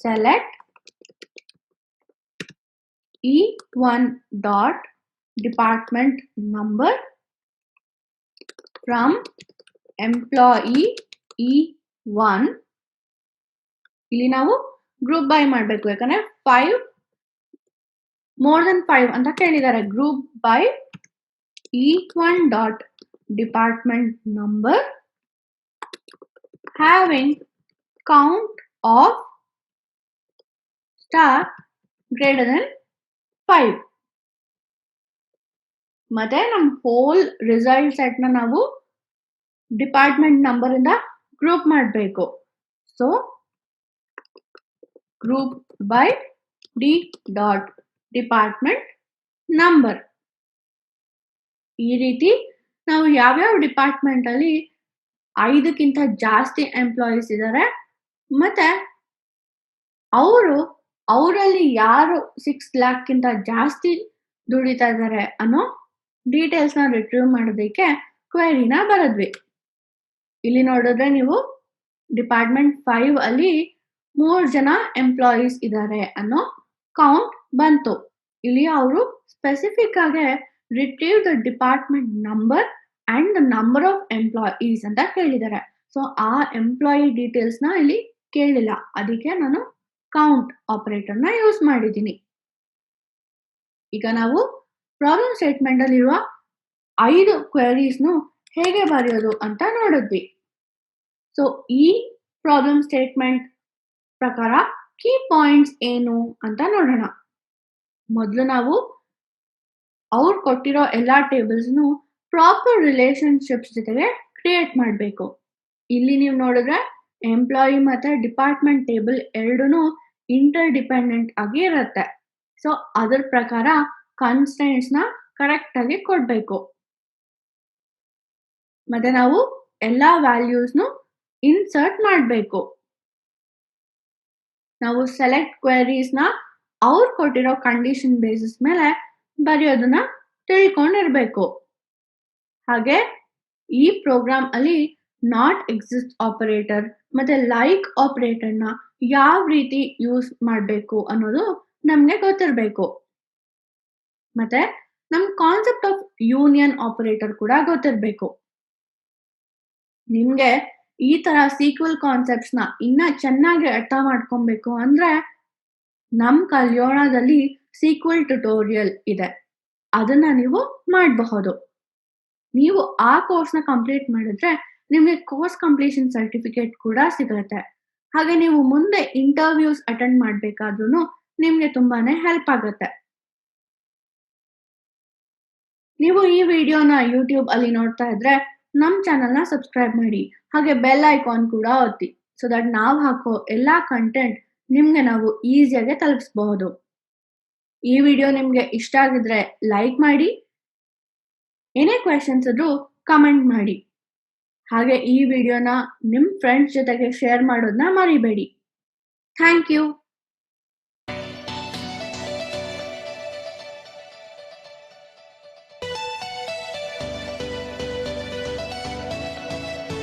Select E1 dot department number from employee E1. ಇಲ್ಲಿ ನಾವು ಗ್ರೂಪ್ ಬೈ ಮಾಡಬೇಕು, ಯಾಕಂದ್ರೆ 5 ಮೋರ್ ದನ್ 5 ಅಂತ ಕೇಳಿದ್ದಾರೆ. Group by E1 dot department number having count of star greater than 5. ಮತ್ತೆ ನಮ್ಮ ಹೋಲ್ ರಿಸಲ್ಟ್ ಸೆಟ್ ನ ನಾವು ಡಿಪಾರ್ಟ್ಮೆಂಟ್ ನಂಬರ್ ಇಂದ ಗ್ರೂಪ್ ಮಾಡಬೇಕು. So group by D dot department number. ಈ ರೀತಿ ನಾವು ಯಾವ್ಯಾವ ಡಿಪಾರ್ಟ್ಮೆಂಟ್ ಅಲ್ಲಿ 5ಕ್ಕಿಂತ ಜಾಸ್ತಿ ಎಂಪ್ಲಾಯೀಸ್ ಇದ್ದಾರೆ ಮತ್ತೆ ಅವರು ಅವರಲ್ಲಿ ಯಾರು 6 ಲ್ಯಾಕ್ಕಿಂತ ಜಾಸ್ತಿ ದುಡಿತಾ ಇದ್ದಾರೆ ಅನ್ನೋ ಡೀಟೇಲ್ಸ್ನ ರಿಟ್ರೀವ್ ಮಾಡೋದಕ್ಕೆ ಕ್ವೆರಿನ ಬರೆದ್ವಿ. ಇಲ್ಲಿ ನೋಡಿದ್ರೆ ನೀವು ಡಿಪಾರ್ಟ್ಮೆಂಟ್ 5 ಅಲ್ಲಿ 3 ಜನ ಎಂಪ್ಲಾಯೀಸ್ ಇದ್ದಾರೆ ಅನ್ನೋ ಕೌಂಟ್ ಬಂತು. ಇಲ್ಲಿ ಅವರು ಸ್ಪೆಸಿಫಿಕ್ ಆಗಿ retrieve the department number and the number of employees ಅಂತ ಕೇಳಿದ್ದಾರೆ. ಸೊ ಆ ಎಂಪ್ಲಾಯಿ ಡೀಟೇಲ್ಸ್ನ ಇಲ್ಲಿ ಕೇಳಿಲ್ಲ, ಅದಕ್ಕೆ ನಾನು ಕೌಂಟ್ ಆಪರೇಟರ್ನ ಯೂಸ್ ಮಾಡಿದ್ದೀನಿ. ಈಗ ನಾವು ಪ್ರಾಬ್ಲಮ್ ಸ್ಟೇಟ್ಮೆಂಟ್ ಅಲ್ಲಿರುವ 5 ಕ್ವೆರೀಸ್ನು ಹೇಗೆ ಬರೆಯೋದು ಅಂತ ನೋಡಿದ್ವಿ. ಸೊ ಈ ಪ್ರಾಬ್ಲಮ್ ಸ್ಟೇಟ್ಮೆಂಟ್ ಪ್ರಕಾರ ಕೀ ಪಾಯಿಂಟ್ಸ್ ಏನು ಅಂತ ನೋಡೋಣ. ಮೊದಲು ನಾವು ಅವ್ರು ಕೊಟ್ಟಿರೋ ಎಲ್ಲಾ ಟೇಬಲ್ಸ್ನು ಪ್ರಾಪರ್ ರಿಲೇಶನ್ಶಿಪ್ಸ್ ಜೊತೆಗೆ ಕ್ರಿಯೇಟ್ ಮಾಡಬೇಕು. ಇಲ್ಲಿ ನೀವು ನೋಡಿದ್ರೆ ಎಂಪ್ಲಾಯಿ ಮತ್ತೆ ಡಿಪಾರ್ಟ್ಮೆಂಟ್ ಟೇಬಲ್ ಎರಡೂ ಇಂಟರ್ ಡಿಪೆಂಡೆಂಟ್ ಆಗಿ ಇರುತ್ತೆ. ಸೊ ಅದರ ಪ್ರಕಾರ ಕನ್ಸ್ಟೆಂಟ್ಸ್ನ ಕರೆಕ್ಟ್ ಆಗಿ ಕೊಡಬೇಕು. ಮತ್ತೆ ನಾವು ಎಲ್ಲಾ ವ್ಯಾಲ್ಯೂಸ್ನು ಇನ್ಸರ್ಟ್ ಮಾಡಬೇಕು. ನಾವು ಸೆಲೆಕ್ಟ್ ಕ್ವೆರೀಸ್ನ ಅವ್ರು ಕೊಟ್ಟಿರೋ ಕಂಡೀಷನ್ ಬೇಸಿಸ್ ಮೇಲೆ ಬರೆಯೋದನ್ನ ತಿಳ್ಕೊಂಡಿರ್ಬೇಕು. ಹಾಗೆ ಈ ಪ್ರೋಗ್ರಾಮ್ ಅಲ್ಲಿ ನಾಟ್ ಎಕ್ಸಿಸ್ಟ್ ಆಪರೇಟರ್ ಮತ್ತೆ ಲೈಕ್ ಆಪರೇಟರ್ನ ಯಾವ ರೀತಿ ಯೂಸ್ ಮಾಡಬೇಕು ಅನ್ನೋದು ನಮ್ಗೆ ಗೊತ್ತಿರಬೇಕು. ಮತ್ತೆ ನಮ್ ಕಾನ್ಸೆಪ್ಟ್ ಆಫ್ ಯೂನಿಯನ್ ಆಪರೇಟರ್ ಕೂಡ ಗೊತ್ತಿರಬೇಕು. ನಿಮ್ಗೆ ಈ ತರ ಸೀಕ್ವೆಲ್ ಕಾನ್ಸೆಪ್ಟ್ಸ್ನ ಇನ್ನ ಚೆನ್ನಾಗಿ ಅರ್ಥ ಮಾಡ್ಕೊಬೇಕು ಅಂದ್ರೆ ನಮ್ ಕಲ್ಯೋಣದಲ್ಲಿ ಸೀಕ್ವೆಲ್ ಟ್ಯುಟೋರಿಯಲ್ ಇದೆ, ಅದನ್ನ ನೀವು ಮಾಡಬಹುದು. ನೀವು ಆ ಕೋರ್ಸ್ನ ಕಂಪ್ಲೀಟ್ ಮಾಡಿದ್ರೆ ನಿಮಗೆ ಕೋರ್ಸ್ ಕಂಪ್ಲೀಷನ್ ಸರ್ಟಿಫಿಕೇಟ್ ಕೂಡ ಸಿಗುತ್ತೆ. ಹಾಗೆ ನೀವು ಮುಂದೆ ಇಂಟರ್ವ್ಯೂಸ್ ಅಟೆಂಡ್ ಮಾಡಬೇಕಾದ್ರೂ ನಿಮ್ಗೆ ತುಂಬಾನೇ ಹೆಲ್ಪ್ ಆಗುತ್ತೆ. ನೀವು ಈ ವಿಡಿಯೋನ ಯೂಟ್ಯೂಬ್ ಅಲ್ಲಿ ನೋಡ್ತಾ ಇದ್ರೆ ನಮ್ಮ ಚಾನಲ್ನ ಸಬ್ಸ್ಕ್ರೈಬ್ ಮಾಡಿ, ಹಾಗೆ ಬೆಲ್ ಐಕಾನ್ ಕೂಡ ಒತ್ತಿ, ಸೊ ದಟ್ ನಾವು ಹಾಕೋ ಎಲ್ಲಾ ಕಂಟೆಂಟ್ ನಿಮ್ಗೆ ನಾವು ಈಸಿಯಾಗಿ ತಲುಪಿಸಬಹುದು. ಈ ವಿಡಿಯೋ ನಿಮ್ಗೆ ಇಷ್ಟ ಆಗಿದ್ರೆ ಲೈಕ್ ಮಾಡಿ, ಏನೇ ಕ್ವೆಶನ್ಸ್ ಇದ್ರೂ ಕಮೆಂಟ್ ಮಾಡಿ, ಹಾಗೆ ಈ ವಿಡಿಯೋನ ನಿಮ್ಮ ಫ್ರೆಂಡ್ಸ್ ಜೊತೆಗೆ ಶೇರ್ ಮಾಡೋದನ್ನ ಮರಿಬೇಡಿ. Thank you.